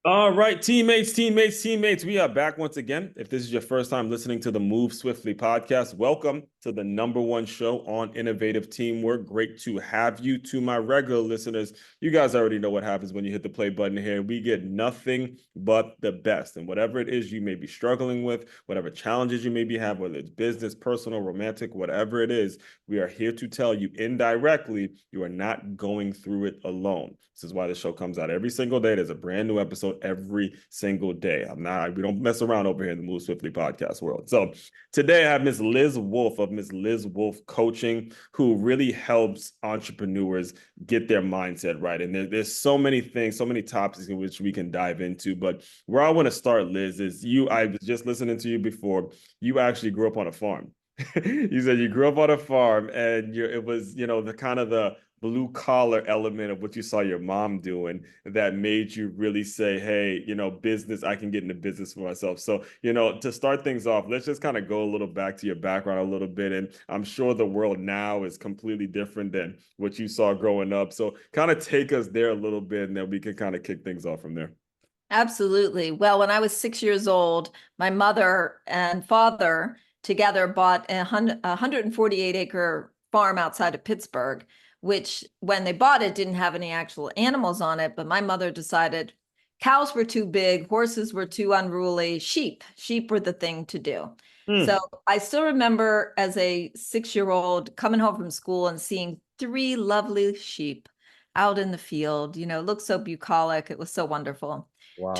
All right, teammates. We are back once again. If this is your first time listening to the Move Swiftly podcast, welcome to the number one show on innovative teamwork. Great to have you. To my regular listeners, you guys already know what happens when you hit the play button here. We get nothing but the best. And whatever it is you may be struggling with, whatever challenges you maybe have, whether it's business, personal, romantic, whatever it is, we are here to tell you indirectly you are not going through it alone. This is why the show comes out every single day. There's a brand new episode every single day. We don't mess around over here in the Move Swiftly podcast world. So today I have Miss Liz Wolfe of Miss Liz Wolfe Coaching, who really helps entrepreneurs get their mindset right. And there's so many things, so many topics in which we can dive into. But where I want to start, Liz, is I was just listening to you before. You actually grew up on a farm. You said you grew up on a farm and it was, the kind of the blue collar element of what you saw your mom doing that made you really say, hey, business, I can get into business for myself. So, to start things off, let's just kind of go a little back to your background a little bit. And I'm sure the world now is completely different than what you saw growing up. So kind of take us there a little bit and then we can kind of kick things off from there. Absolutely. Well, when I was 6 years old, my mother and father together bought a 148-acre farm outside of Pittsburgh, which when they bought it didn't have any actual animals on it. But my mother decided cows were too big, horses were too unruly, sheep were the thing to do. So I still remember as a 6-year-old coming home from school and seeing three lovely sheep out in the field, looked so bucolic. It was so wonderful. Wow.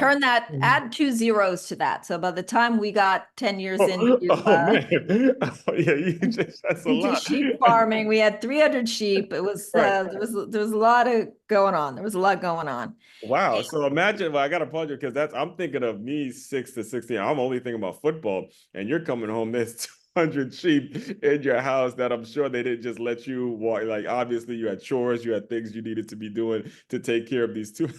Add two zeros to that. So by the time we got 10 years into Oh man. Oh, yeah, that's a into lot. sheep farming, we had 300 sheep. It was Right. there was a lot of going on. There was a lot going on. Wow. So imagine, well, I got to pause you because I'm thinking of me 6 to 16. I'm only thinking about football, and you're coming home, there's 200 sheep in your house that I'm sure they didn't just let you walk. Like, obviously, you had chores, you had things you needed to be doing to take care of these two.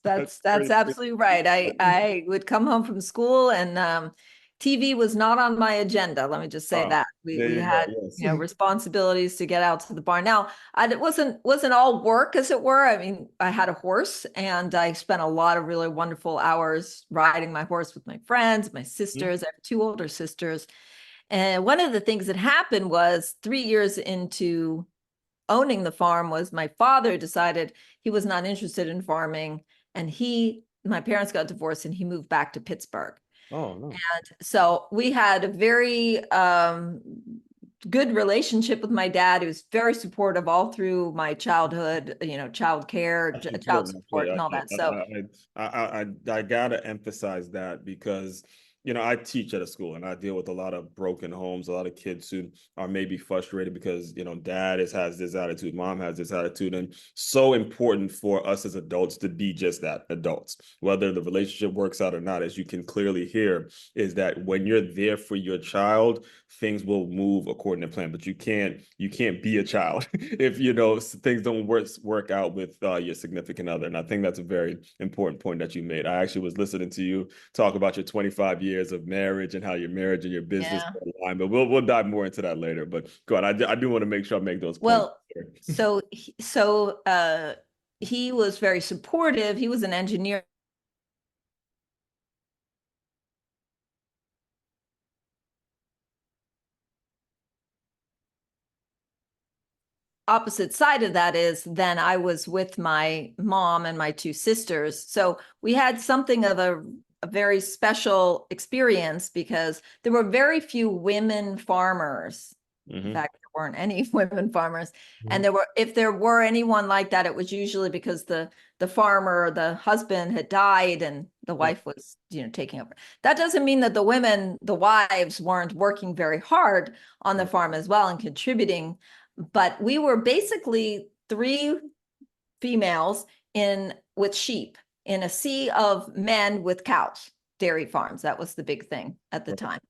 That's That's crazy. absolutely right. I would come home from school and TV was not on my agenda. Let me just say Wow. that There we you go. had Yes. responsibilities to get out to the barn. Now, it wasn't all work as it were. I mean, I had a horse and I spent a lot of really wonderful hours riding my horse with my friends, my sisters. I have two older sisters. And one of the things that happened was 3 years into owning the farm was my father decided he was not interested in farming and my parents got divorced and he moved back to Pittsburgh. Oh, no. And so we had a very good relationship with my dad. He was very supportive all through my childhood, child care, That's child important, support and all that. So I gotta emphasize that because I teach at a school and I deal with a lot of broken homes, a lot of kids who are maybe frustrated because dad has this attitude, mom has this attitude, and so important for us as adults to be just that, adults. Whether the relationship works out or not, as you can clearly hear, is that when you're there for your child, things will move according to plan. But you can't be a child if things don't work out with your significant other. And I think that's a very important point that you made. I actually was listening to you talk about your 25 years of marriage and how your marriage and your business yeah. align. But we'll dive more into that later. But go on, I do want to make sure I make those points. Well, so he was very supportive. He was an engineer opposite side of that is then I was with my mom and my two sisters. So we had something of a very special experience because there were very few women farmers. In Mm-hmm. fact, there weren't any women farmers. Mm-hmm. And if there were anyone like that, it was usually because the farmer, the husband had died and the wife was, taking over. That doesn't mean that the wives weren't working very hard on the farm as well and contributing, but we were basically three females with sheep in a sea of men with cows, dairy farms. That was the big thing at the time.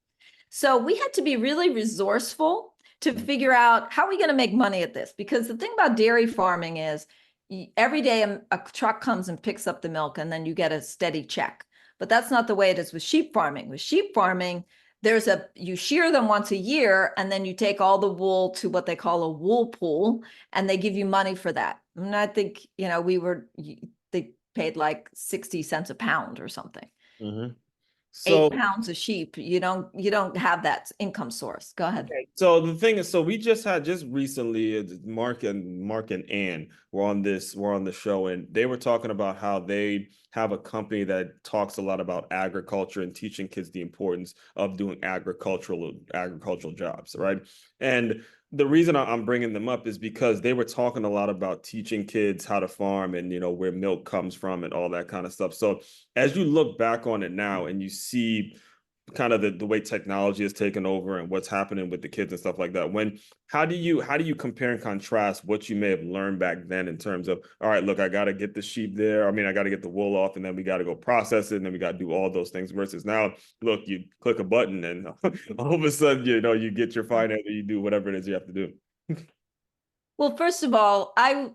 So we had to be really resourceful to figure out how are we going to make money at this? Because the thing about dairy farming is every day a truck comes and picks up the milk and then you get a steady check. But that's not the way it is with sheep farming. With sheep farming, you shear them once a year and then you take all the wool to what they call a wool pool and they give you money for that. And I think, paid like 60 cents a pound or something. Mhm. 8 pounds of sheep, you don't have that income source. Go ahead. So the thing is, so we just recently, Mark and Ann were on the show, and they were talking about how they have a company that talks a lot about agriculture and teaching kids the importance of doing agricultural jobs, right? And the reason I'm bringing them up is because they were talking a lot about teaching kids how to farm and where milk comes from and all that kind of stuff. So as you look back on it now and you see kind of the way technology has taken over and what's happening with the kids and stuff like that, how do you compare and contrast what you may have learned back then in terms of, all right, look, I got to get the sheep there, I mean, I got to get the wool off, and then we got to go process it, and then we got to do all those things, versus now, look, you click a button and all of a sudden you get your finance, you do whatever it is you have to do. Well, first of all, I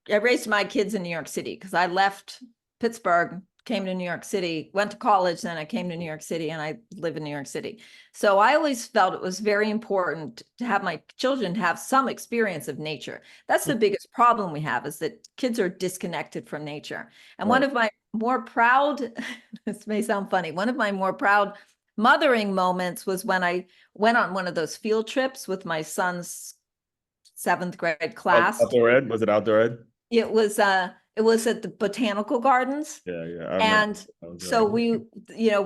raised my kids in New York City because I left Pittsburgh, came to New York City, went to college, then I came to New York City, and I live in New York City. So I always felt it was very important to have my children have some experience of nature. That's the biggest problem we have, is that kids are disconnected from nature. And one Right. of my more proud, this may sound funny, one of my more proud mothering moments was when I went on one of those field trips with my son's seventh grade class. Outdoor ed, was it outdoor ed? It was at the botanical gardens. Yeah, I remember. And I was so right.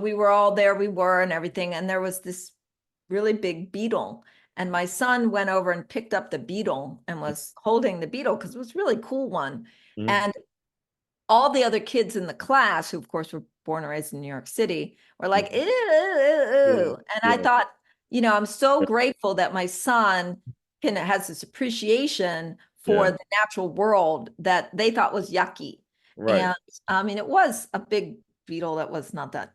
we were all there, we were and everything. And there was this really big beetle. And my son went over and picked up the beetle and was holding the beetle because it was a really cool one. Mhm. And all the other kids in the class, who of course were born and raised in New York City, were like, ew, ew, Yeah, ew. And I yeah, thought, I'm so grateful that my son has this appreciation for yeah. the natural world that they thought was yucky. Right, And I mean, it was a big beetle that was not that,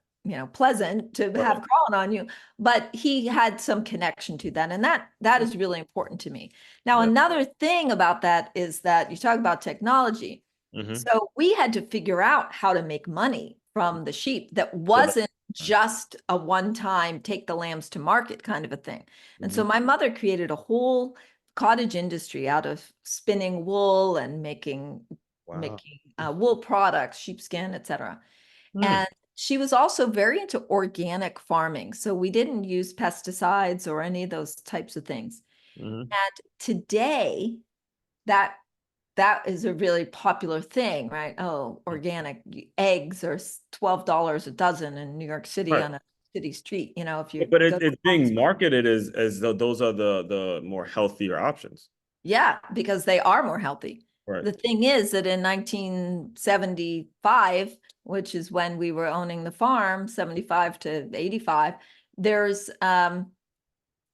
pleasant to right. have crawling on you, but he had some connection to that. And that is really important to me. Now, Yeah. another thing about that is that you talk about technology. Hmm. So we had to figure out how to make money from the sheep that So that, wasn't just a one-time take the lambs to market kind of a thing. And so mhm. my mother created a whole cottage industry out of spinning wool and making Wow. making wool products, sheepskin, etc. Hmm. And she was also very into organic farming. So we didn't use pesticides or any of those types of things. Hmm. And today, that that is a really popular thing, right? Oh, organic eggs are $12 a dozen in New York City Right. on a city street. If you But go to it's a farmer's being market. marketed as though those are the more healthier options. Yeah, because they are more healthy. Right. The thing is that in 1975, which is when we were owning the farm, 75 to 85, there's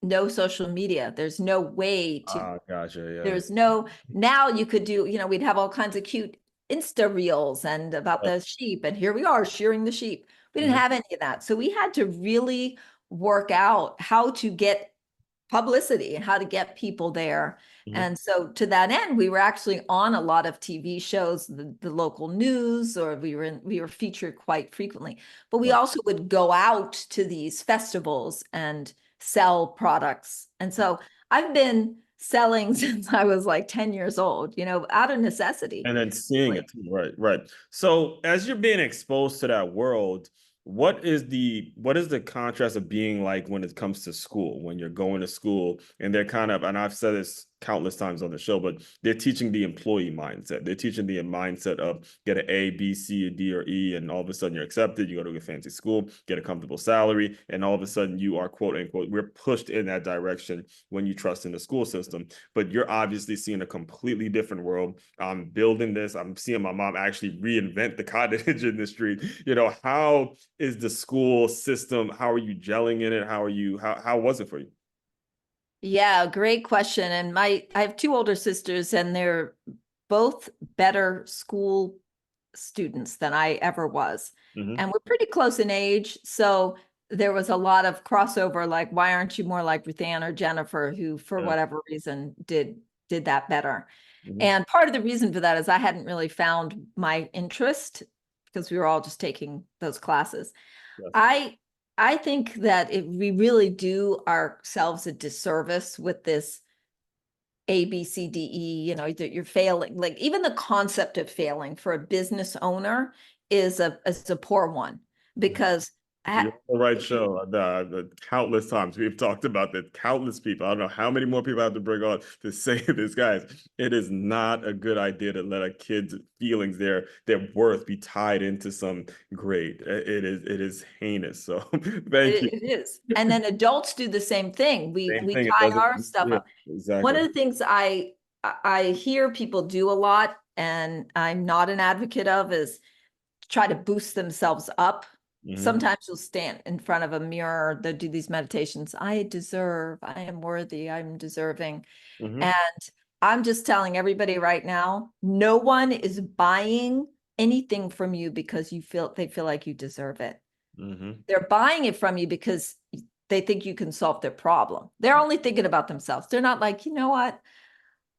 no social media. There's no way to Ah, gotcha. Yeah. There's no, now you could do, we'd have all kinds of cute Insta reels and about Right. the sheep. And here we are shearing the sheep. We didn't Mhm. have any of that. So we had to really work out how to get publicity and how to get people there. Mhm. And so to that end, we were actually on a lot of TV shows, the local news, or we were featured quite frequently. But we Right. also would go out to these festivals and sell products. And so I've been selling since I was like 10 years old, out of necessity. And then seeing it too. Right, right. So as you're being exposed to that world, what is the contrast of being like when it comes to school, when you're going to school and they're kind of, and I've said this countless times on the show, but they're teaching the employee mindset. They're teaching the mindset of get an A, B, C, a D, or E, and all of a sudden you're accepted. You go to a fancy school, get a comfortable salary, and all of a sudden you are quote unquote, we're pushed in that direction when you trust in the school system. But you're obviously seeing a completely different world. I'm building this. I'm seeing my mom actually reinvent the cottage industry. How is the school system? How are you gelling in it? How was it for you? Yeah, great question. And I have two older sisters, and they're both better school students than I ever was. Hmm. And we're pretty close in age. So there was a lot of crossover, like, why aren't you more like Ruth Ann or Jennifer, who for Yeah. whatever reason did that better. Hmm. And part of the reason for that is I hadn't really found my interest because we were all just taking those classes. Yes. I I think that we really do ourselves a disservice with this A, B, C, D, E, you know, that you're failing. Like even the concept of failing for a business owner is a poor one because You're on the right show. The countless times we've talked about that. Countless people. I don't know how many more people I have to bring on to say this, guys. It is not a good idea to let a kid's feelings, their worth, be tied into some grade. It is heinous. So thank you. it is. And then adults do the same thing. Same We thing. It tie doesn't. our stuff Yeah, up. One exactly. of the things I hear people do a lot, and I'm not an advocate of, is try to boost themselves up. Hmm. Sometimes you'll stand in front of a mirror, they'll do these meditations. I deserve, I am worthy, I'm deserving. Hmm. And I'm just telling everybody right now, no one is buying anything from you because they feel like you deserve it. Hmm. They're buying it from you because they think you can solve their problem. They're only thinking about themselves. They're not like, you know what?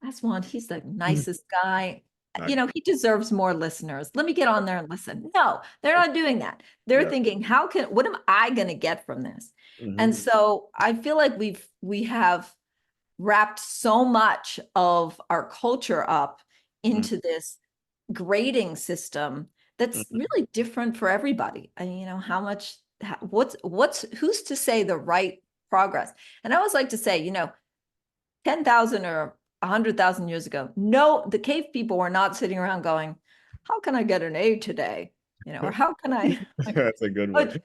That's one. He's the nicest guy. You know, he deserves more listeners. Let me get on there and listen. No, they're not doing that. They're Yeah. thinking, what am I going to get from this? And Hmm. so I feel like we have wrapped so much of our culture up into this grading system that's really different for everybody. And you know, who's to say the right progress? And I always like to say, you know, 10,000 or 100,000 years ago, no, the cave people were not sitting around going, how can I get an A today? You know, or how can I, like, That's a good one. but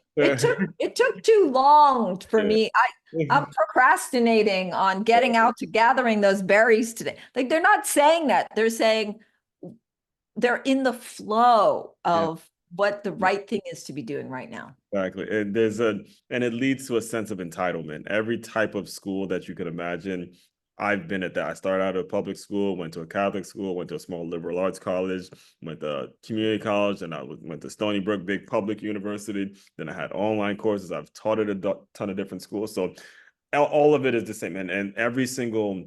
it took too long for Yeah. me. I'm procrastinating on getting out to gathering those berries today. Like they're not saying that. They're saying they're in the flow Yeah. of what the right thing is to be doing right now. Exactly. And it leads to a sense of entitlement. Every type of school that you could imagine, I've been at that. I started out at a public school, went to a Catholic school, went to a small liberal arts college, went to community college, and went to Stony Brook, big public university. Then I had online courses. I've taught at a ton of different schools. So all of it is the same. And every single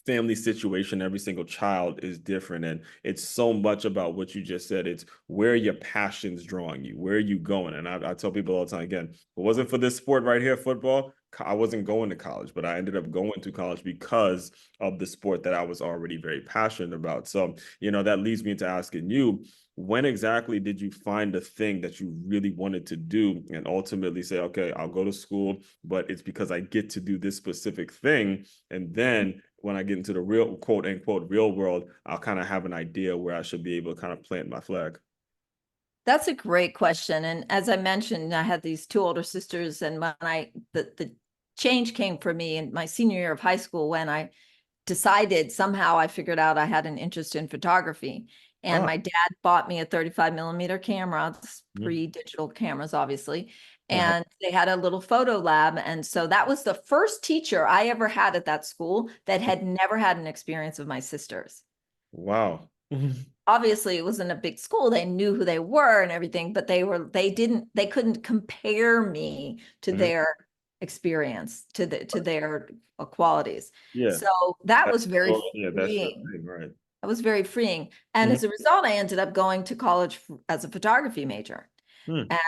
family situation, every single child is different. And it's so much about what you just said. It's where your passion's drawing you, where are you going? And I tell people all the time, again, if it wasn't for this sport right here, football, I wasn't going to college, but I ended up going to college because of the sport that I was already very passionate about. So, that leads me into asking you, when exactly did you find the thing that you really wanted to do and ultimately say, okay, I'll go to school, but it's because I get to do this specific thing. And then when I get into the real quote unquote real world, I'll kind of have an idea where I should be able to kind of plant my flag. That's a great question. And as I mentioned, I had these two older sisters, and when the change came for me in my senior year of high school when I decided somehow I figured out I had an interest in photography. And Ah, my dad bought me a 35 millimeter camera, mhm. pre-digital cameras, obviously. Uh-huh. And they had a little photo lab. And so that was the first teacher I ever had at that school that had never had an experience of my sisters. Wow. Obviously it wasn't a big school, they knew who they were and everything, but they couldn't compare me to Mhm. their experience, to their qualities. Yeah. So that That's was very yeah, that's your freeing. thing, right? That was very freeing, and Mhm. as a result I ended up going to college as a photography major. Hmm. And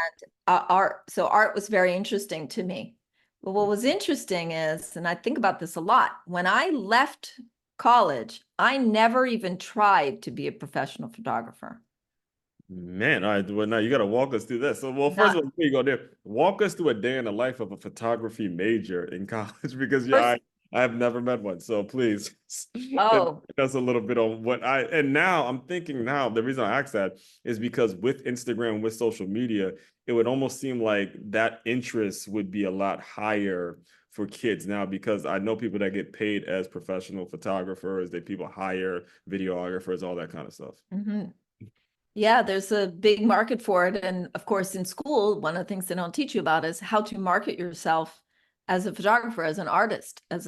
art was very interesting to me. But what was interesting is, and I think about this a lot, when I left college, I never even tried to be a professional photographer. Man, all right. Well, now you got to walk us through this. So, well, first Not of all, before you go there, walk us through a day in the life of a photography major in college because yeah, first, I have never met one. So please, oh, that's a little bit on what and now I'm thinking now the reason I asked that is because with Instagram, with social media, it would almost seem like that interest would be a lot higher for kids now because I know people that get paid as professional photographers, they people hire videographers, all that kind of stuff. mhm. Yeah, there's a big market for it. And of course, in school, one of the things they don't teach you about is how to market yourself as a photographer, as an artist, this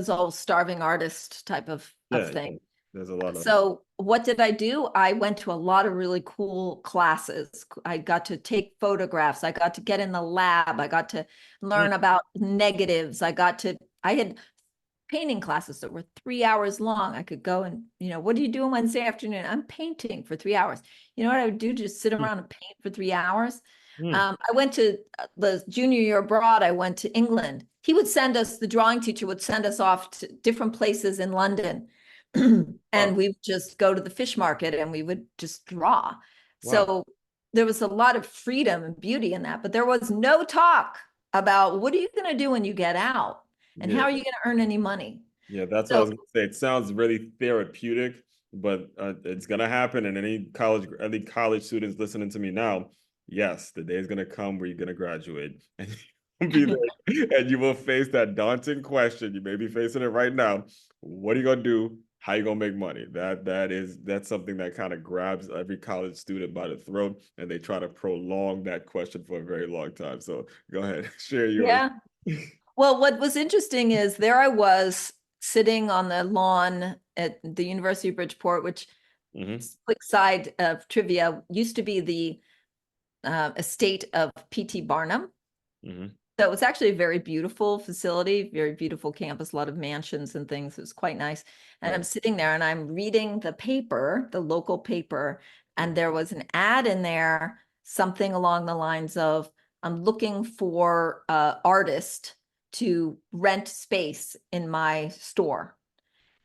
whole starving artist type of Yeah, thing. there's a lot of. So what did I do? I went to a lot of really cool classes. I got to take photographs. I got to get in the lab. I got to Mm, learn about negatives. I had painting classes that were 3 hours long. I could go and, what do you do on Wednesday afternoon? I'm painting for 3 hours. You know what I would do? Just sit mm, around and paint for 3 hours. mm, I went to the junior year abroad. I went to England he would send us, the drawing teacher would send us off to different places in London. And Wow. we would just go to the fish market and we would just draw. Wow. So there was a lot of freedom and beauty in that, but there was no talk about what are you going to do when you get out and how Yeah. are you going to earn any money? Yeah, that's what I So was gonna say. It sounds really therapeutic, but it's gonna happen. And any college students listening to me now, yes, the day is gonna come where you're gonna graduate, and you'll be there, and you will face that daunting question. You may be facing it right now. What are you gonna do? How you gonna make money? That's something that kind of grabs every college student by the throat, and they try to prolong that question for a very long time. So go ahead, share yours. yeah. Well, what was interesting is there I was sitting on the lawn at the University of Bridgeport, which, Hmm. quick side of trivia, used to be the estate of P.T. Barnum. Hmm. So it was actually a very beautiful facility, very beautiful campus, a lot of mansions and things. It was quite nice. And I'm Right. sitting there and I'm reading the paper, the local paper, and there was an ad in there, something along the lines of, I'm looking for artist to rent space in my store.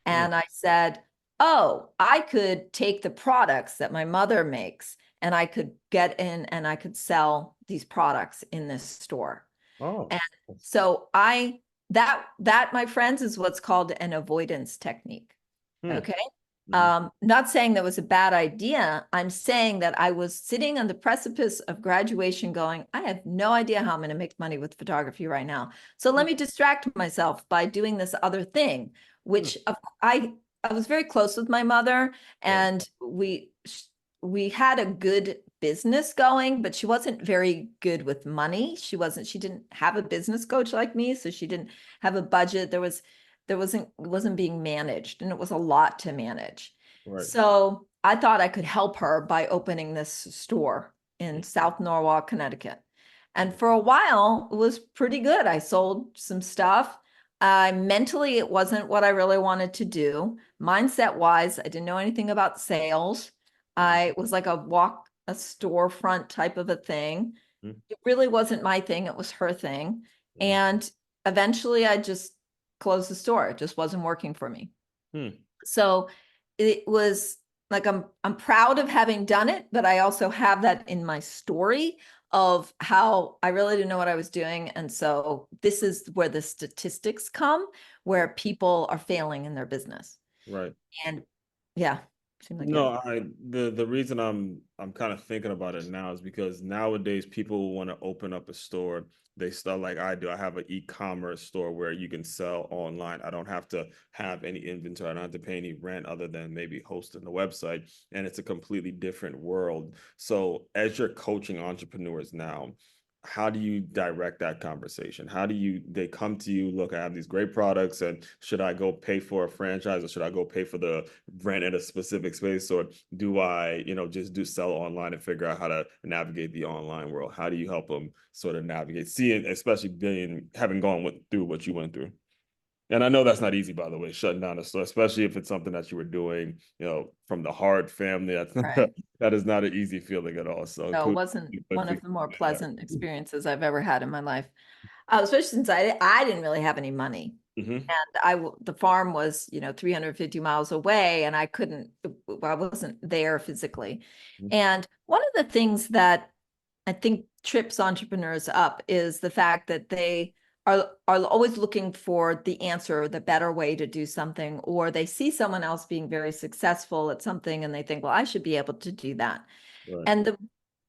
Mm. And I said, oh, I could take the products that my mother makes and I could get in and I could sell these products in this store. Oh. And so that my friends is what's called an avoidance technique. Hmm. Okay. Mhm. Not saying that was a bad idea. I'm saying that I was sitting on the precipice of graduation going, I have no idea how I'm going to make money with photography right now. So let me distract myself by doing this other thing, Hmm. which I was very close with my mother Right. and we had a good business going, but she wasn't very good with money. She didn't have a business coach like me, so she didn't have a budget. It wasn't being managed and it was a lot to manage. Right. So I thought I could help her by opening this store in South Norwalk, Connecticut. And for a while, it was pretty good. I sold some stuff. Mentally, it wasn't what I really wanted to do. Mindset wise, I didn't know anything about sales. Mhm. I was like a storefront type of a thing. Mhm. It really wasn't my thing. It was her thing. Mhm. And eventually I just closed the store. It just wasn't working for me. Hmm. So it was like I'm proud of having done it, but I also have that in my story of how I really didn't know what I was doing. And so this is where the statistics come, where people are failing in their business. Right. And yeah, seemed like No, yeah. the reason I'm kind of thinking about it now is because nowadays people want to open up a store. They start like I do. I have an e-commerce store where you can sell online. I don't have to have any inventory. I don't have to pay any rent other than maybe hosting the website. And it's a completely different world. So as you're coaching entrepreneurs now, how do you direct that conversation? How do they come to you, look, I have these great products, and should I go pay for a franchise or should I go pay for the rent at a specific space? Or do I, just do sell online and figure out how to navigate the online world? How do you help them sort of navigate, seeing, especially having gone through what you went through? And I know that's not easy, by the way, shutting down a store, especially if it's something that you were doing, from the Hard family. That's Right. that is not an easy feeling at all. So No, it kudos wasn't to you for one of figuring the more that pleasant experiences I've ever had in my life. Especially since I didn't really have any money. out. Hmm. And the farm was, 350 miles away and I wasn't there physically. And one of the things that I think trips entrepreneurs up is the fact that they are always looking for the answer, the better way to do something, or they see someone else being very successful at something and they think, well, I should be able to do that. Right. And the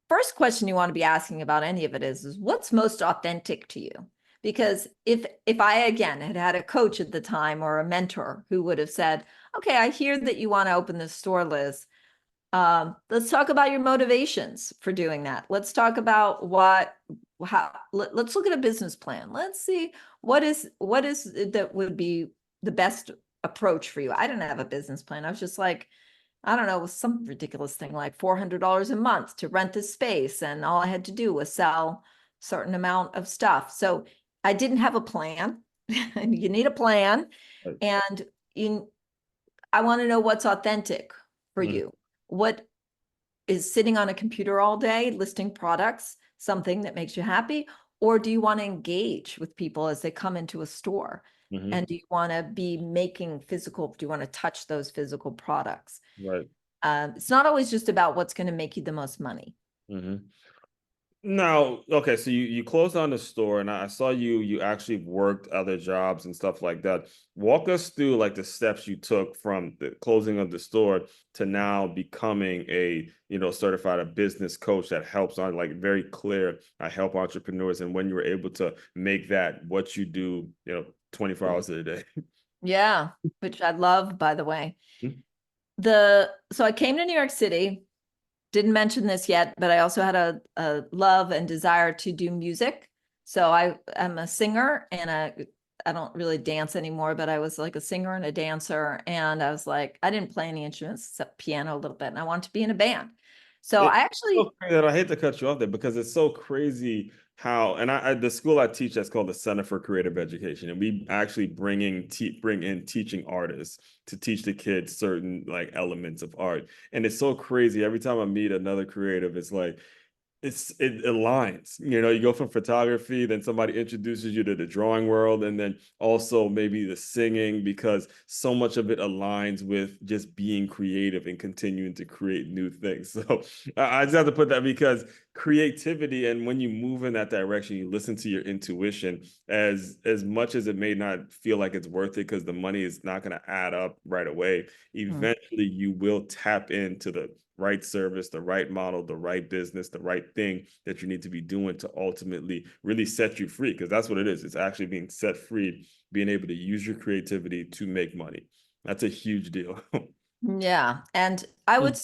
first question you want to be asking about any of it is what's most authentic to you? Because if I again had had a coach at the time or a mentor who would have said, okay, I hear that you want to open this store, Liz. Let's talk about your motivations for doing that. Let's talk about let's look at a business plan. Let's see what is that would be the best approach for you. I didn't have a business plan. I was just like, I don't know, it was some ridiculous thing like $400 a month to rent this space. And all I had to do was sell a certain amount of stuff. So I didn't have a plan. You need a plan. Right. And I want to know what's authentic for Mhm. you. What is sitting on a computer all day listing products something that makes you happy? Or do you want to engage with people as they come into a store? Hmm. And do you want to be making physical, do you want to touch those physical products? Right. It's not always just about what's going to make you the most money. Hmm. Now, okay, so you closed on the store, and I saw you actually worked other jobs and stuff like that. Walk us through like the steps you took from the closing of the store to now becoming a, certified a business coach that helps on like very clear, I help entrepreneurs, and when you were able to make that what you do, 24 hours a day. Yeah, which I love, by the way. So I came to New York City, didn't mention this yet, but I also had a love and desire to do music. So I'm a singer and I don't really dance anymore, but I was like a singer and a dancer. And I was like, I didn't play any instruments except piano a little bit, and I wanted to be in a band. So It's I so actually, crazy that I hate to cut you off there because it's so crazy how, and the school I teach that's called the Center for Creative Education, and we actually bring in teaching artists to teach the kids certain like elements of art, and it's so crazy every time I meet another creative, it's like it aligns. You go from photography, then somebody introduces you to the drawing world, and then also maybe the singing, because so much of it aligns with just being creative and continuing to create new things. So I just have to put that, because creativity, and when you move in that direction, you listen to your intuition, as much as it may not feel like it's worth it because the money is not going to add up right away. Eventually you will tap into the right service, the right model, the right business, the right thing that you need to be doing to ultimately really set you free. Because that's what it is. It's actually being set free, being able to use your creativity to make money. That's a huge deal. yeah. And I would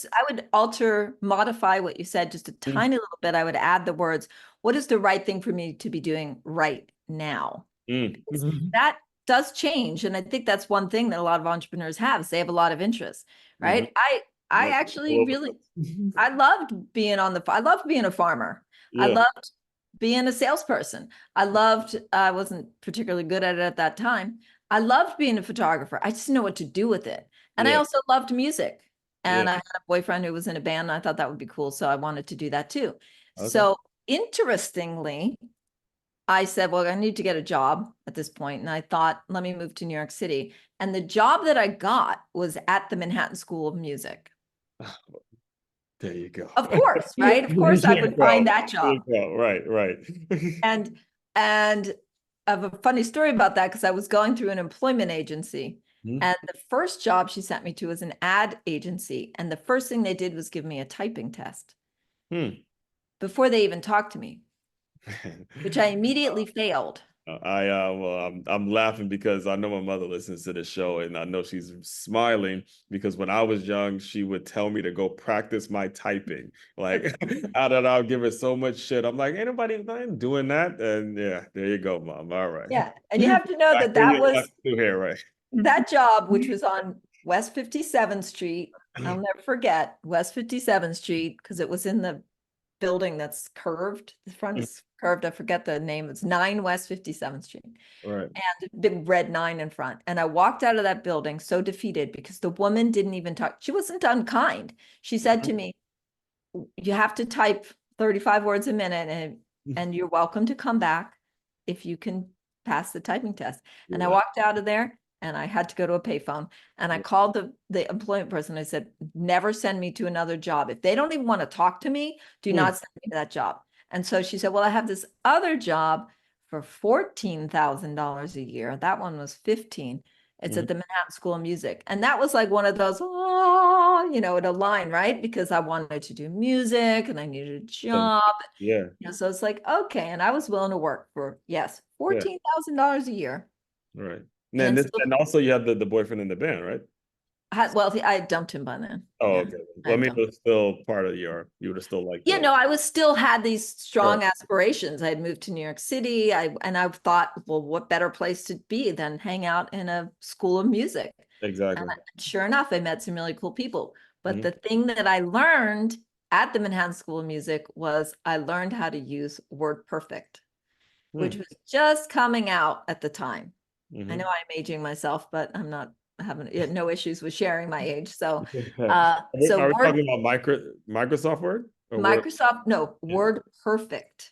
modify what you said just a tiny little bit. I would add the words, what is the right thing for me to be doing right now? Because Mm. that does change. And I think that's one thing that a lot of entrepreneurs have is they have a lot of interests, Mhm. right? I Like actually all over really the- I loved being I loved being a farmer. I Yeah. loved being a salesperson. I wasn't particularly good at it at that time. I loved being a photographer. I just didn't know what to do with it. And I Yeah. also loved music. Yeah. And I had a boyfriend who was in a band, and I thought that would be cool. So I wanted to do that too. Okay. So interestingly, I said, well, I need to get a job at this point. And I thought, let me move to New York City. And the job that I got was at the Manhattan School of Music. There you go. Of course, There right? Of course I you would go. find that There you job. go. Right, right. And and I have a funny story about that because I was going through an employment agency. Hmm. And the first job she sent me to was an ad agency. And the first thing they did was give me a typing test Hmm. before they even talked to me, which I immediately failed. Well, I'm laughing because I know my mother listens to the show, and I know she's smiling because when I was young, she would tell me to go practice my typing. Like, I'll give her so much shit. I'm like, ain't nobody ain't doing that. And yeah, there you go, mom. All right. Yeah. And you have to know I that hear that you got was to do here, right? that job, which was on West 57th Street. I'll never forget West 57th Street because it was in the building that's curved. The front is curved. I forget the name. It's 9 West 57th Street Right. and big red 9 in front. And I walked out of that building so defeated because the woman didn't even talk. She wasn't unkind. She said to me, you have to type 35 words a minute and you're welcome to come back if you can pass the typing test. And I Yeah. walked out of there and I had to go to a payphone and I called the employment person. I said, never send me to another job. If they don't even want to talk to me, do Hmm. not send me to that job. And so she said, well, I have this other job for $14,000 a year. That one was 15. It's Hmm. at the Manhattan School of Music. And that was like one of those, oh, it aligned, right? Because I wanted to do music and I needed a job. Yeah. So it's like, okay. And I was willing to work for, yes, Yeah. $14,000 a year. Right. And so, And also you had the boyfriend in the band, right? well, I dumped him by then. Oh, Yeah, okay. Well, I I mean, dumped. it was still part of you would have still liked the I was still had these right. strong aspirations. I had moved to New York City. I thought, well, what better place to be than hang out in a school of music? And Exactly. sure enough, I met some really cool people. But Hmm. the thing that I learned at the Manhattan School of Music was I learned how to use WordPerfect, which Hmm. was just coming out at the time. I know Hmm. I'm aging myself, but I'm not having no issues with sharing my age. So, Are we Word talking about Microsoft Word or Word? Microsoft, no, Yeah. WordPerfect.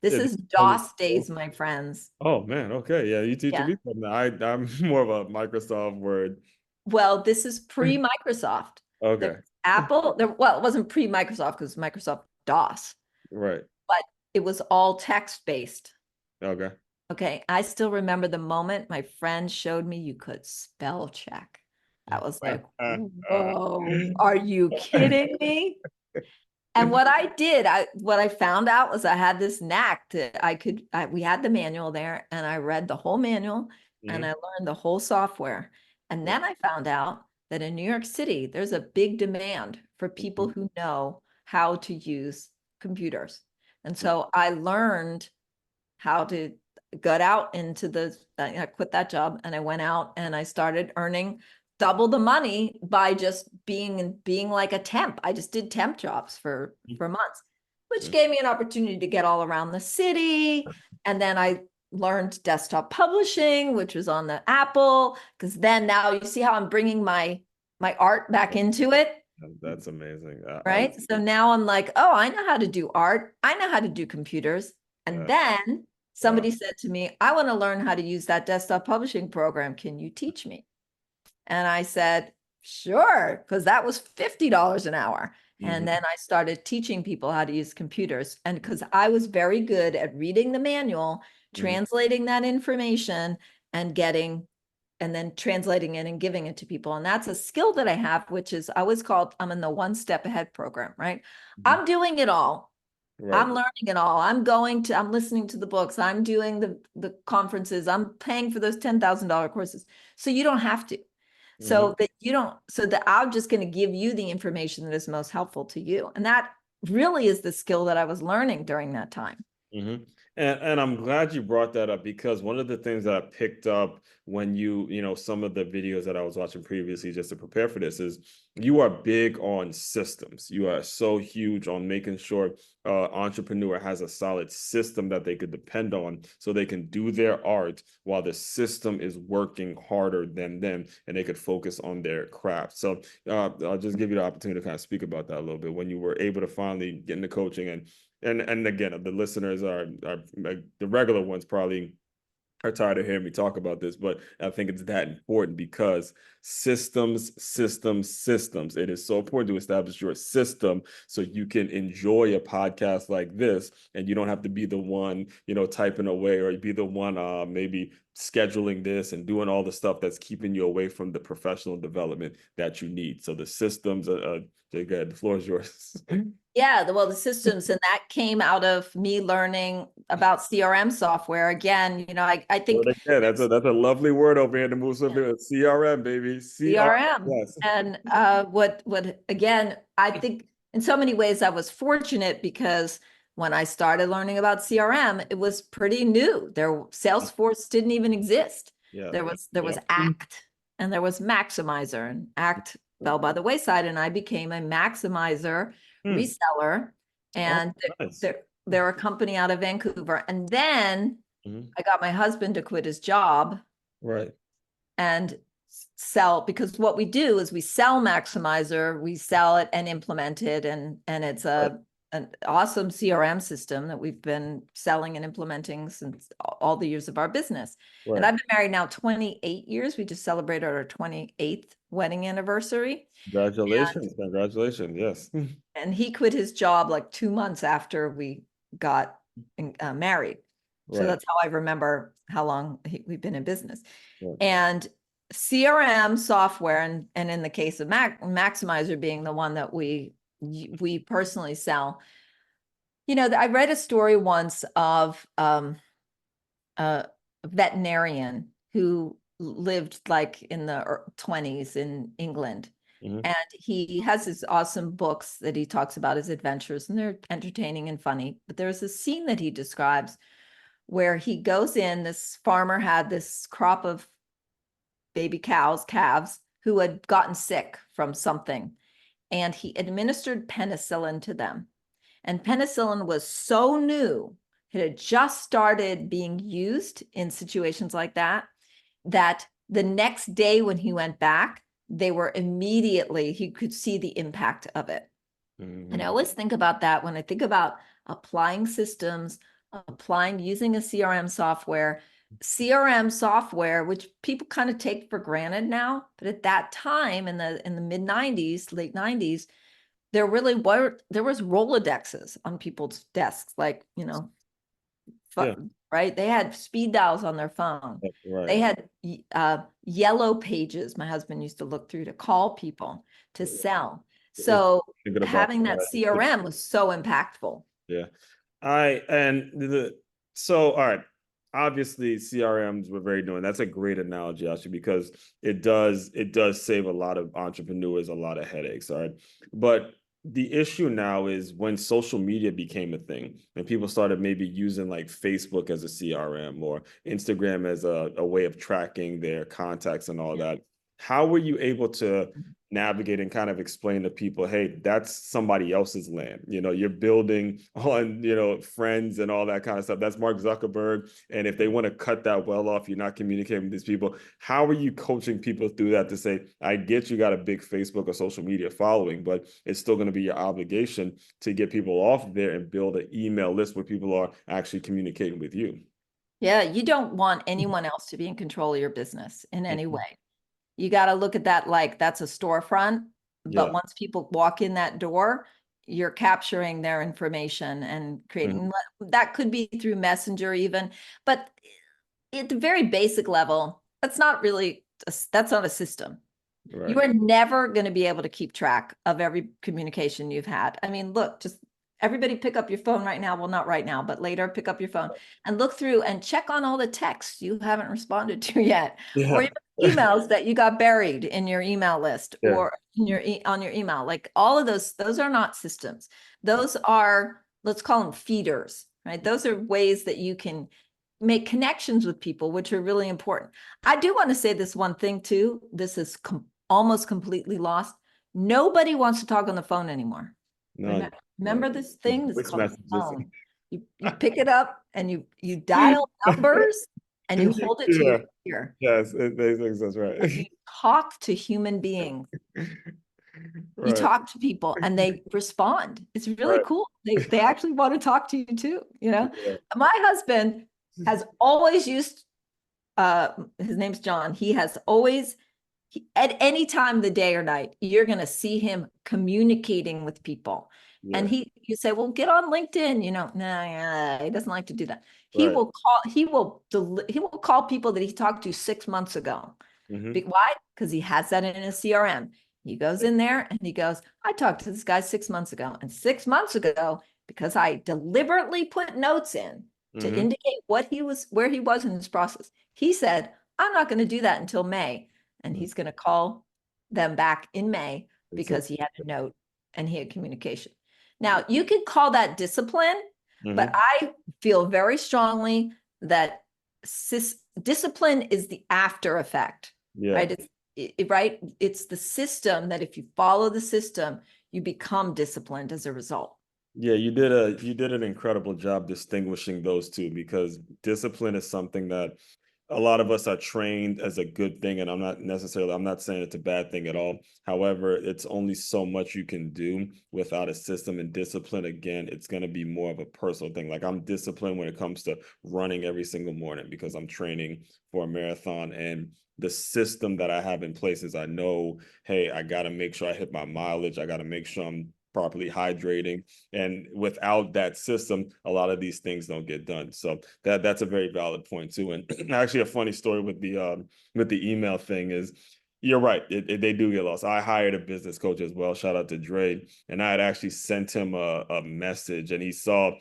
This It, is DOS days, my friends. oh man, okay. Yeah, you teaching Yeah. me something. I'm more of a Microsoft Word. Well, this is pre-Microsoft. There Okay. was Apple. Well, it wasn't pre-Microsoft because Microsoft DOS, Right. but it was all text-based. Okay. Okay. I still remember the moment my friend showed me you could spell check. I was like, whoa, are you kidding me? And what I did, what I found out was I had this knack to we had the manual there and I read the whole manual and I Mhm. learned the whole software. And then I found out that in New York City, there's a big demand for people who know how to use computers. And so I learned how to got out into I quit that job and I went out and I started earning double the money by just being like a temp. I just did temp jobs for months, which gave me an opportunity to get all around the city. And then I learned desktop publishing, which was on the Apple, because then now you see how I'm bringing my art back into it. That's amazing. Right. So now I'm like, oh, I know how to do art. I know how to do computers. And then wow. somebody said to me, I want to learn how to use that desktop publishing program. Can you teach me? And I said, sure, because that was $50 an hour. And then I started teaching people how to use computers. And because I was very good at reading the manual, translating that information, and then translating it and giving it to people. And that's a skill that I have, which is I always called, I'm in the one step ahead program, right? I'm doing it all. Right. I'm learning it all. I'm listening to the books. I'm doing the conferences. I'm paying for those $10,000 courses. So you don't have to. So that I'm just going to give you the information that is most helpful to you. And that really is the skill that I was learning during that time. Mm-hmm. And I'm glad you brought that up because one of the things that I picked up when some of the videos that I was watching previously just to prepare for this is you are big on systems. You are so huge on making sure entrepreneur has a solid system that they could depend on so they can do their art while the system is working harder than them and they could focus on their craft. So I'll just give you the opportunity to kind of speak about that a little bit when you were able to finally get into coaching and again, the listeners are the regular ones probably are tired of hearing me talk about this, but I think it's that important because systems. It is so important to establish your system so you can enjoy a podcast like this and you don't have to be the one, typing away or be the one maybe scheduling this and doing all the stuff that's keeping you away from the professional development that you need. So the systems, Jay, go ahead, the floor is yours. Yeah, the systems, and that came out of me learning about CRM software. Again, I think Word again, that's a lovely word over here to move something. CRM, baby. CRM. Yes. And what again, I think in so many ways I was fortunate because when I started learning about CRM, it was pretty new. Salesforce didn't even exist. Yeah. There was Act and there was Maximizer, and Act fell by the wayside, and I became a Maximizer reseller. Oh, And nice. they're a company out of Vancouver. And then I got my husband to quit his job Right. and sell, because what we do is we sell Maximizer, we sell it and implement it, and it's an awesome CRM system that we've been selling and implementing since all the years of our business. Right. And I've been married now 28 years. We just celebrated our 28th wedding anniversary. Congratulations. Congratulations. Yes. And he quit his job like 2 months after we got married. So Right. that's how I remember how long we've been in business. Right. And CRM software, and in the case of Maximizer being the one that we personally sell, I read a story once of a veterinarian who lived like in the 20s in England. And he has his awesome books that he talks about his adventures, and they're entertaining and funny. But there's a scene that he describes where he goes in, this farmer had this crop of baby calves who had gotten sick from something. And he administered penicillin to them. And penicillin was so new, it had just started being used in situations like that, that the next day when he went back, he could see the impact of it. And I always think about that when I think about applying systems, applying using a CRM software, which people kind of take for granted now, but at that time in the mid 90s, late 90s, there was Rolodexes on people's desks, like, Yeah. right? They had speed dials on their phone. Right. They had yellow pages my husband used to look through to call people to sell. It's So thinking about having that CRM was so impactful. yeah. I and the so all right. Obviously, CRMs were very doing. That's a great analogy, actually, because it does save a lot of entrepreneurs a lot of headaches. All right, but the issue now is when social media became a thing and people started maybe using like Facebook as a CRM or Instagram as a way of tracking their contacts and all that. How were you able to navigate and kind of explain to people, hey, that's somebody else's land. You're building on, friends and all that kind of stuff. That's Mark Zuckerberg. And if they want to cut that well off, you're not communicating with these people. How are you coaching people through that to say, I get you got a big Facebook or social media following, but it's still going to be your obligation to get people off there and build an email list where people are actually communicating with you. Yeah, you don't want anyone else to be in control of your business in any Mhm. way. You got to look at that like that's a storefront, Yeah. but once people walk in that door, you're capturing their information and creating that could be through Messenger even, but at the very basic level, that's not a system. You Right. are never going to be able to keep track of every communication you've had. I mean, look, just everybody pick up your phone right now. Well, not right now, but later pick up your phone and look through and check on all the texts you haven't responded to yet, or Yeah. even emails that you got buried in your email list Yeah. or in on your email. Like all of those are not systems. Those are, let's call them feeders, right? Those are ways that you can make connections with people, which are really important. I do want to say this one thing too. This is almost completely lost. Nobody wants to talk on the phone anymore. No. Remember this thing that's Voice called the messages. phone. You pick it up and you dial numbers and you hold it to your Yeah. ear. Yes, it makes sense, You right? talk to human beings. You Right, talk to people and they respond. It's really right. cool. They actually want to talk to you too, Yeah. My husband has always used his name's John. He has always at any time of the day or night, you're going to see him communicating with people. And Yeah. you say, well, get on LinkedIn, nah, he doesn't like to do that. Right. He will call people that he talked to 6 months ago. Hmm. Why? Because he has that in his CRM. He goes in there and he goes, I talked to this guy 6 months ago. And 6 months ago, because I deliberately put notes in to Hmm. indicate where he was in his process, he said, I'm not going to do that until May. And he's going to call them back in May because he had a note and he had communication. Now, you could call that discipline, but Hmm. I feel very strongly that discipline is the after effect, Yeah. right? Right. It's the system that if you follow the system, you become disciplined as a result. Yeah, you did an incredible job distinguishing those two because discipline is something that a lot of us are trained as a good thing, and I'm not saying it's a bad thing at all. However, it's only so much you can do without a system, and discipline again, it's going to be more of a personal thing. Like I'm disciplined when it comes to running every single morning because I'm training for a marathon, and the system that I have in place is I know, hey, I got to make sure I hit my mileage. I got to make sure I'm properly hydrating, and without that system a lot of these things don't get done. So that's a very valid point too. And actually a funny story with the email thing is you're right. They do get lost. I hired a business coach as well. Shout out to Dre. And I had actually sent him a message, and he saw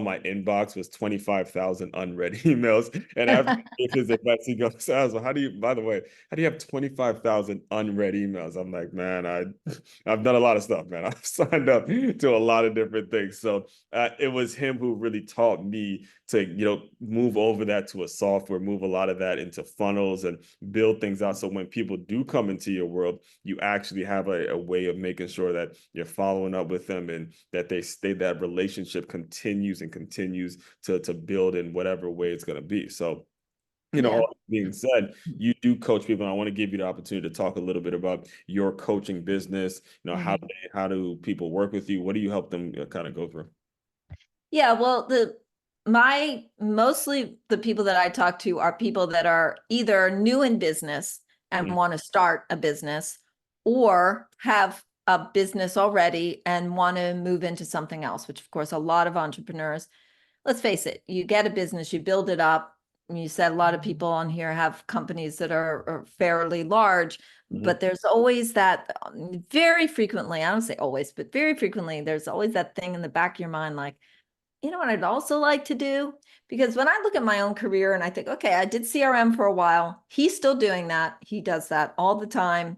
my inbox was 25,000 unread emails. And after his advice, he goes, "So how do you? By the way, how do you have 25,000 unread emails?" I'm like, man, I've done a lot of stuff, man. I've signed up to a lot of different things. So it was him who really taught me to, move over that to a software, move a lot of that into funnels and build things out. So when people do come into your world, you actually have a way of making sure that you're following up with them and that that relationship continues and continues to build in whatever way it's going to be. So Yeah. all being said, you do coach people, and I want to give you the opportunity to talk a little bit about your coaching business. How do people work with you? What do you help them kind of go through? Yeah, well, mostly the people that I talk to are people that are either new in business and want to start a business, or have a business already and want to move into something else, which of course a lot of entrepreneurs, let's face it, you get a business, you build it up. You said a lot of people on here have companies that are fairly large, but there's always that, very frequently, I don't say always, but very frequently, there's always that thing in the back of your mind, like, you know what I'd also like to do? Because when I look at my own career and I think, okay, I did CRM for a while. He's still doing that. He does that all the time.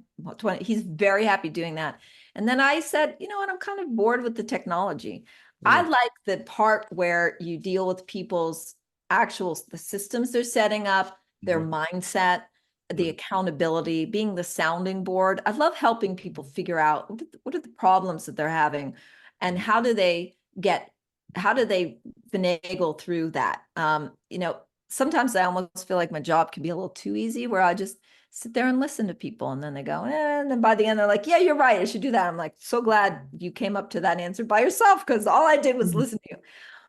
He's very happy doing that. And then I said, you know what? I'm kind of bored with the technology. I like the part where you deal with people's the systems they're setting up, their mindset, the accountability, being the sounding board. I love helping people figure out what are the problems that they're having, and how do they finagle through that. Sometimes I almost feel like my job can be a little too easy, where I just sit there and listen to people, and then they go, and then by the end they're like, yeah, you're right, I should do that. I'm like, so glad you came up to that answer by yourself, because all I did was listen to you.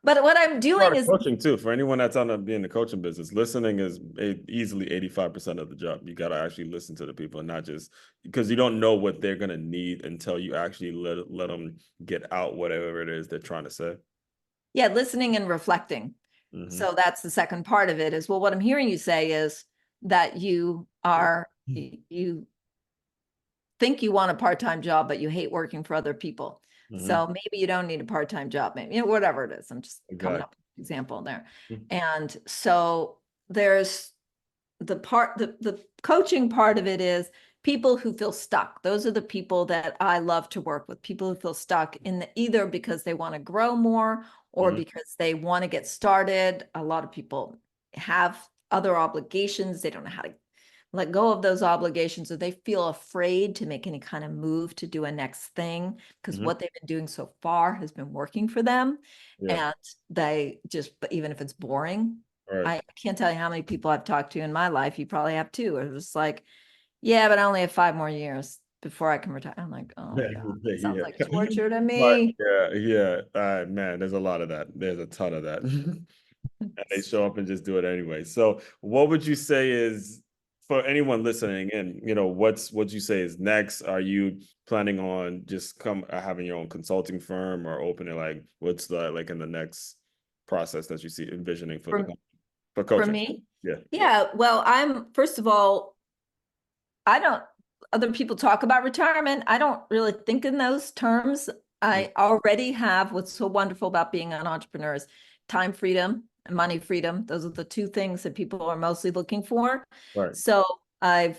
But what I'm doing is coaching too. For anyone that's on be in the coaching business, listening is easily 85% of the job. You got to actually listen to the people, and not just because you don't know what they're gonna need until you actually let them get out whatever it is they're trying to say. Yeah, listening and reflecting. So that's the second part of it is, well, what I'm hearing you say is that you think you want a part-time job, but you hate working for other people. So maybe you don't need a part-time job, maybe, whatever it is. I'm just coming up with an example there. And so there's the coaching part of it is people who feel stuck. Those are the people that I love to work with, people who feel stuck either because they want to grow more, or because they want to get started. A lot of people have other obligations. They don't know how to let go of those obligations, or they feel afraid to make any kind of move to do a next thing, because what they've been doing so far has been working for them. And they just, even if it's boring, I can't tell you how many people I've talked to in my life, you probably have too, are just like, yeah, but I only have 5 more years before I can retire. I'm like, oh my God, sounds like torture to me. Man, there's a lot of that. There's a ton of that. And they show up and just do it anyway. So what would you say is, for anyone listening in, what you say is next? Are you planning on just having your own consulting firm, or opening, like, what's the, like, in the next process that you see envisioning for For coaching? me? Yeah. Yeah. Well, first of all, other people talk about retirement. I don't really think in those terms. I already have, what's so wonderful about being an entrepreneur is time freedom and money freedom. Those are the two things that people are mostly looking for. Right. So I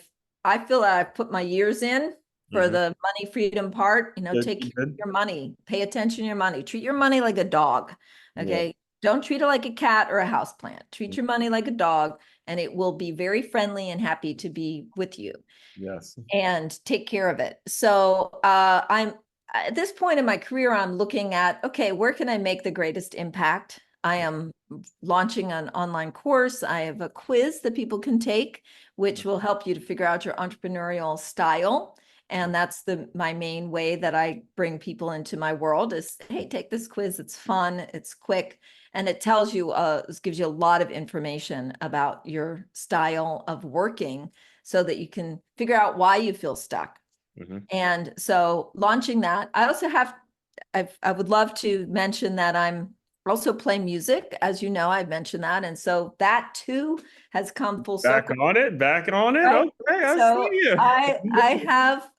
feel that I've put my years in for the money freedom part. Take care of your money, pay attention to your money, treat your money like a dog. Okay. Don't treat it like a cat or a house plant. Treat your money like a dog, and it will be very friendly and happy to be with you. Yes. And take care of it. So I'm at this point in my career, I'm looking at, okay, where can I make the greatest impact? I am launching an online course. I have a quiz that people can take, which will help you to figure out your entrepreneurial style. And that's my main way that I bring people into my world is, hey, take this quiz. It's fun, it's quick, and it tells you, it gives you a lot of information about your style of working, so that you can figure out why you feel stuck. And so launching that, I also I would love to mention that I'm also play music. As you know, I've mentioned that. And so that too has come full circle. Back on it. Right? Okay, I So see you. I have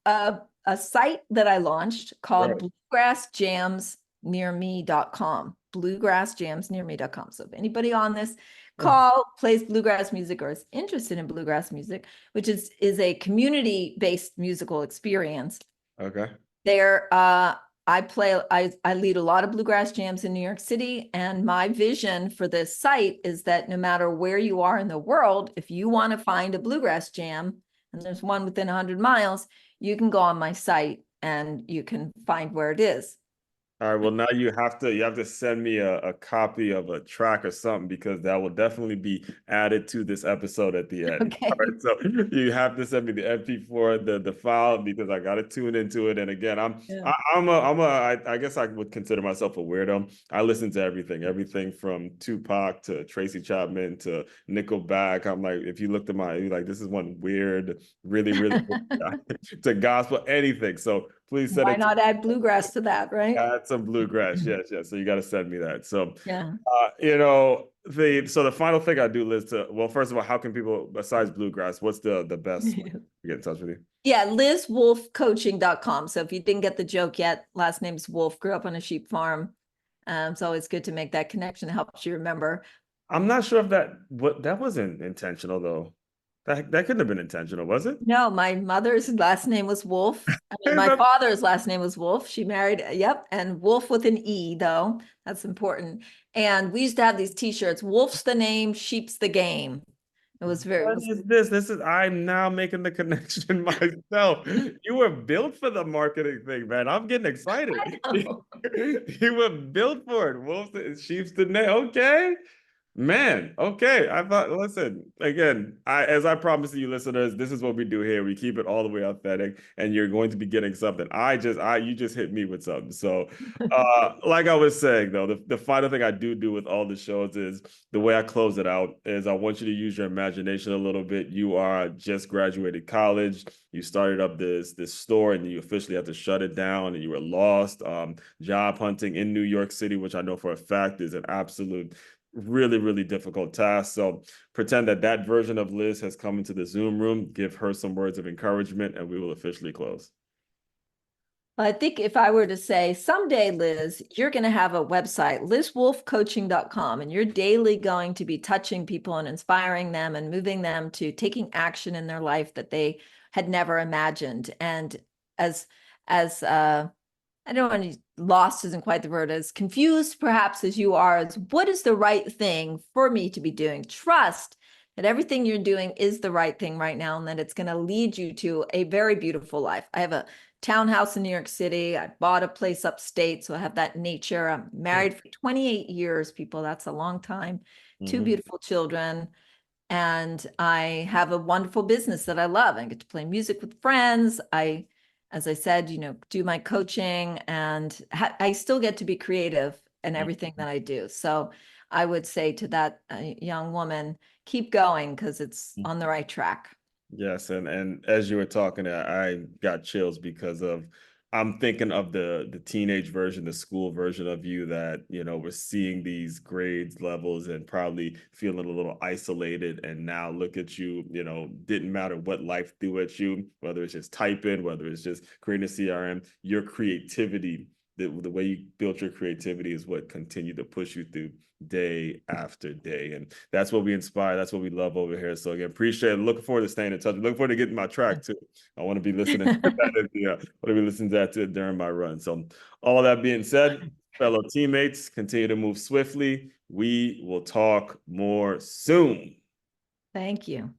a site that I launched called bluegrassjamsnearme.com. Bluegrassjamsnearme.com. So if anybody on this call plays bluegrass music or is interested in bluegrass music, which is a community-based musical experience. Okay. There, I lead a lot of bluegrass jams in New York City, and my vision for this site is that no matter where you are in the world, if you want to find a bluegrass jam, and there's one within 100 miles, you can go on my site and you can find where it is. All right, well now you have to send me a copy of a track or something because that will definitely be added to this episode at the end. All Okay. right, so you have to send me the MP4, the file because I got to tune into it. And again, Yeah. I guess I would consider myself a weirdo. I listen to everything from Tupac to Tracy Chapman to Nickelback. I'm like, if you looked at you're like, this is one weird, really, really to gospel, anything. So please send Why it to not add bluegrass to that, right? add some bluegrass. Yes, yes. So you got to send me that. So, Yeah. the final thing I do, Liz, well, first of all, how can people besides bluegrass, what's the best way to get in touch with you? Yeah, LizWolfeCoaching.com. So if you didn't get the joke yet, last name's Wolf, grew up on a sheep farm. It's always good to make that connection. It helps you remember. I'm not sure if that wasn't intentional though. That couldn't have been intentional, was it? No, my mother's last name was Wolf. I mean, my father's last name was Wolf. She married, yep, and Wolf with an E, though. That's important. And we used to have these t-shirts, Wolf's the name, sheep's the game. It What was is this? I'm now making the connection myself. You were built for the marketing thing, man. I'm getting excited. I know. You were built for it. Sheep's the name. Okay. Man, okay. I thought, listen, again, as I promised you listeners, this is what we do here. We keep it all the way authentic, and you're going to be getting something. You just hit me with something. So, like I was saying though, the final thing I do with all the shows is the way I close it out is I want you to use your imagination a little bit. You are just graduated college. You started up this store, and you officially had to shut it down, and you were lost. Job hunting in New York City, which I know for a fact is an absolute really, really difficult task. So pretend that version of Liz has come into the Zoom room, give her some words of encouragement, and we will officially close. I think if I were to say someday, Liz, you're going to have a website, lizwolfcoaching.com, and you're daily going to be touching people and inspiring them and moving them to taking action in their life that they had never imagined. And as I don't want to, lost isn't quite the word, as confused perhaps as you are, as what is the right thing for me to be doing? Trust that everything you're doing is the right thing right now and that it's going to lead you to a very beautiful life. I have a townhouse in New York City. I bought a place upstate, so I have that nature. I'm married for 28 years, people. That's a long time. Two Mhm. beautiful children. And I have a wonderful business that I love. I get to play music with friends. As I said, do my coaching, and I still get to be creative in everything that I do. So I would say to that young woman, keep going because it's on the right track. Yes, and as you were talking, I got chills because I'm thinking of the teenage version, the school version of you that, was seeing these grades levels and probably feeling a little isolated. And now look at you, didn't matter what life threw at you, whether it's just typing, whether it's just creating a CRM, your creativity, the way you built your creativity is what continued to push you through day after day. And that's what we inspire. That's what we love over here. So again, appreciate it. Looking forward to staying in touch. Looking forward to getting my track too. I want to be listening to that. Yeah, I want to be listening to that during my run. So all that being said, fellow teammates, continue to move swiftly. We will talk more soon. Thank you.